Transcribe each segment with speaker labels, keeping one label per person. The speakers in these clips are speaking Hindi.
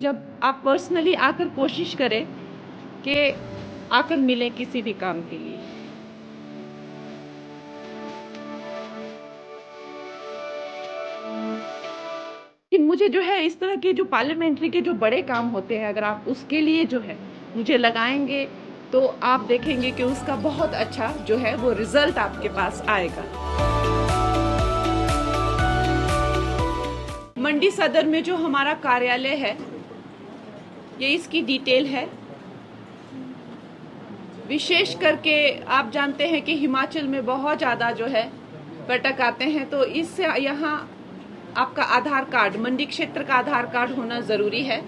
Speaker 1: जब आप पर्सनली आकर कोशिश करें कि आकर मिलें किसी भी काम के लिए। लेकिन मुझे जो है इस तरह के जो पार्लियामेंट्री के जो बड़े काम होते हैं, अगर आप उसके लिए जो है मुझे लगाएंगे तो आप देखेंगे कि उसका बहुत अच्छा जो है वो रिजल्ट आपके पास आएगा। मंडी सदर में जो हमारा कार्यालय है, ये इसकी डिटेल है। विशेष करके आप जानते हैं कि हिमाचल में बहुत ज़्यादा जो है पर्यटक आते हैं, तो इससे यहाँ आपका आधार कार्ड, मंडी क्षेत्र का आधार कार्ड होना ज़रूरी है।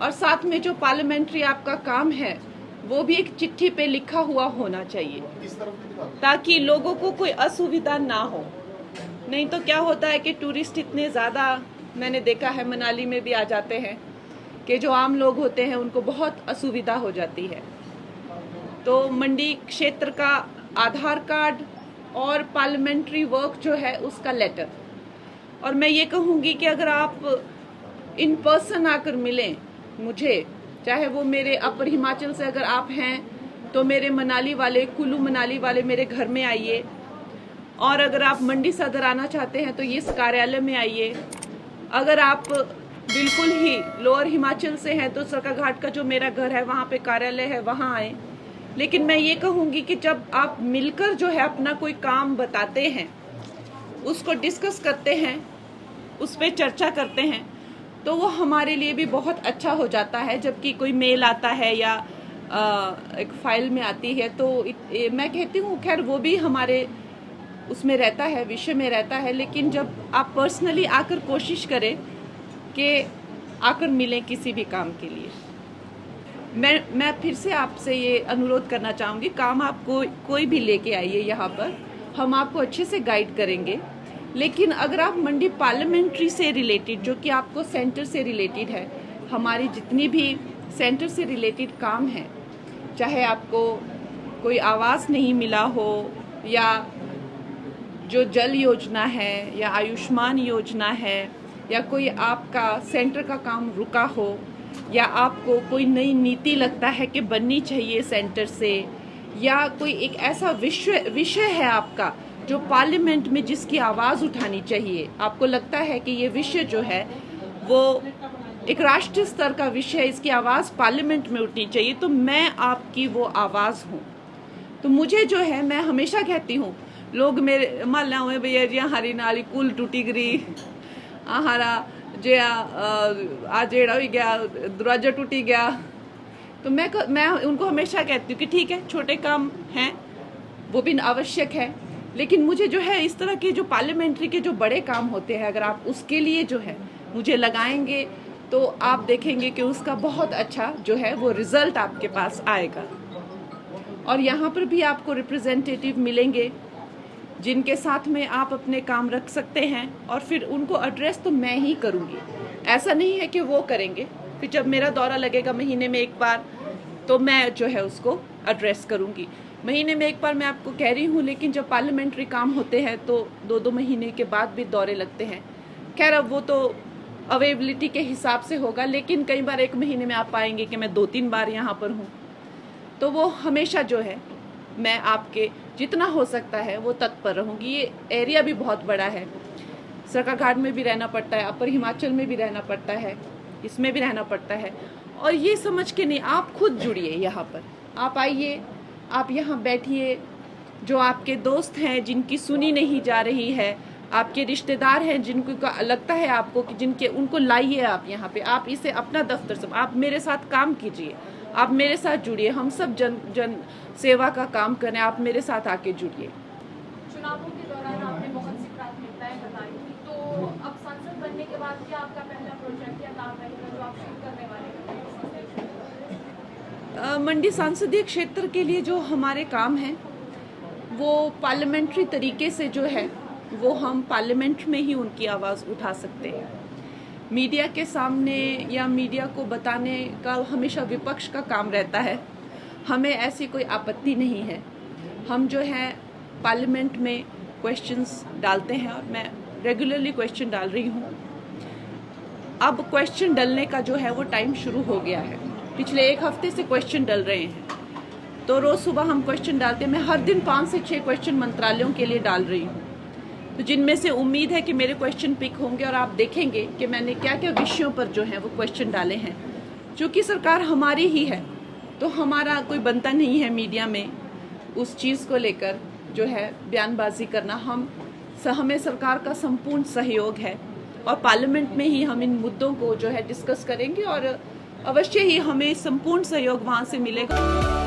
Speaker 1: और साथ में जो पार्लियामेंट्री आपका काम है वो भी एक चिट्ठी पे लिखा हुआ होना चाहिए, ताकि लोगों को कोई असुविधा ना हो। नहीं तो क्या होता है कि टूरिस्ट इतने ज़्यादा, मैंने देखा है मनाली में भी आ जाते हैं, कि जो आम लोग होते हैं उनको बहुत असुविधा हो जाती है। तो मंडी क्षेत्र का आधार कार्ड और पार्लियामेंट्री वर्क जो है उसका लेटर। और मैं ये कहूँगी कि अगर आप इन पर्सन आकर मिलें मुझे, चाहे वो मेरे अपर हिमाचल से अगर आप हैं तो मेरे मनाली वाले, कुल्लू मनाली वाले मेरे घर में आइए, और अगर आप मंडी सदर आना चाहते हैं तो ये इस कार्यालय में आइए। अगर आप बिल्कुल ही लोअर हिमाचल से हैं तो सरकाघाट का जो मेरा घर है वहाँ पे कार्यालय है, वहाँ आए। लेकिन मैं ये कहूँगी कि जब आप मिलकर जो है अपना कोई काम बताते हैं, उसको डिस्कस करते हैं, उस पर चर्चा करते हैं, तो वो हमारे लिए भी बहुत अच्छा हो जाता है। जबकि कोई मेल आता है या एक फाइल में आती है तो मैं कहती हूँ खैर वो भी हमारे उसमें रहता है, विषय में रहता है। लेकिन जब आप पर्सनली आकर कोशिश करें कि आकर मिलें किसी भी काम के लिए, मैं फिर से आपसे ये अनुरोध करना चाहूँगी, काम आप कोई भी लेके आइए यहाँ पर, हम आपको अच्छे से गाइड करेंगे। लेकिन अगर आप मंडी पार्लियामेंट्री से रिलेटेड, जो कि आपको सेंटर से रिलेटेड है, हमारी जितनी भी सेंटर से रिलेटेड काम है, चाहे आपको कोई आवास नहीं मिला हो, या जो जल योजना है, या आयुष्मान योजना है, या कोई आपका सेंटर का काम रुका हो, या आपको कोई नई नीति लगता है कि बननी चाहिए सेंटर से, या कोई एक ऐसा विषय है आपका जो पार्लियामेंट में जिसकी आवाज़ उठानी चाहिए, आपको लगता है कि ये विषय जो है वो एक राष्ट्रीय स्तर का विषय है, इसकी आवाज़ पार्लियामेंट में उठनी चाहिए, तो मैं आपकी वो आवाज़ हूँ। तो मुझे जो है, मैं हमेशा कहती हूँ, लोग मेरे मान लो भैया जी हरी नाली कुल टूटी गई, हरा जे आज जेड़ा हो गया, दरवाजा टूटी गया, तो मैं उनको हमेशा कहती हूँ कि ठीक है, छोटे काम हैं वो भी आवश्यक है, लेकिन मुझे जो है इस तरह के जो पार्लियामेंट्री के जो बड़े काम होते हैं, अगर आप उसके लिए जो है मुझे लगाएंगे तो आप देखेंगे कि उसका बहुत अच्छा जो है वो रिजल्ट आपके पास आएगा। और यहाँ पर भी आपको रिप्रेजेंटेटिव मिलेंगे जिनके साथ में आप अपने काम रख सकते हैं, और फिर उनको एड्रेस तो मैं ही करूँगी, ऐसा नहीं है कि वो करेंगे। फिर जब मेरा दौरा लगेगा महीने में एक बार, तो मैं जो है उसको एड्रेस करूँगी। महीने में एक बार मैं आपको कह रही हूँ, लेकिन जब पार्लियामेंट्री काम होते हैं तो 2-2 महीने के बाद भी दौरे लगते हैं। खैर अब वो तो अवेलेबिलिटी के हिसाब से होगा, लेकिन कई बार एक महीने में आप पाएंगे कि मैं 2-3 बार यहाँ पर हूँ। तो वो हमेशा जो है मैं आपके जितना हो सकता है वो तत्पर रहूँगी। ये एरिया भी बहुत बड़ा है, सरकाघाट में भी रहना पड़ता है, अपर हिमाचल में भी रहना पड़ता है, इसमें भी रहना पड़ता है। और ये समझ के नहीं, आप खुद जुड़िए यहाँ पर, आप आइए, आप यहाँ बैठिए। जो आपके दोस्त हैं जिनकी सुनी नहीं जा रही है, आपके रिश्तेदार हैं जिनको लगता है आपको कि जिनके, उनको लाइए आप यहाँ पे, आप इसे अपना दफ्तर सब, आप मेरे साथ काम कीजिए, आप मेरे साथ जुड़िए, हम सब जन सेवा का काम करें, आप मेरे साथ आके जुड़िए।
Speaker 2: चुनावों के दौरान आपने बहुत सी प्राथमिकताएं बताई, तो अब सांसद बनने के बाद क्या आपका पहला प्रोजेक्ट या काम रहेगा जो आप शुरू करने वाले हैं?
Speaker 1: मंडी संसदीय क्षेत्र के लिए जो हमारे काम हैं वो पार्लियामेंट्री तरीके से जो है वो हम पार्लियामेंट में ही उनकी आवाज़ उठा सकते हैं। मीडिया के सामने या मीडिया को बताने का हमेशा विपक्ष का काम रहता है, हमें ऐसी कोई आपत्ति नहीं है। हम जो है पार्लियामेंट में क्वेश्चंस डालते हैं, और मैं रेगुलरली क्वेश्चन डाल रही हूँ। अब क्वेश्चन डलने का जो है वो टाइम शुरू हो गया है। पिछले 1 हफ्ते से क्वेश्चन डल रहे हैं, तो रोज़ सुबह हम क्वेश्चन डालते हैं। मैं हर दिन 5 से 6 क्वेश्चन मंत्रालयों के लिए डाल रही हूँ, तो जिनमें से उम्मीद है कि मेरे क्वेश्चन पिक होंगे और आप देखेंगे कि मैंने क्या क्या विषयों पर जो है वो क्वेश्चन डाले हैं। चूँकि सरकार हमारी ही है, तो हमारा कोई बनता नहीं है मीडिया में उस चीज़ को लेकर जो है बयानबाजी करना। हमें सरकार का संपूर्ण सहयोग है और पार्लियामेंट में ही हम इन मुद्दों को जो है डिस्कस करेंगे और अवश्य ही हमें संपूर्ण सहयोग वहाँ से मिलेगा।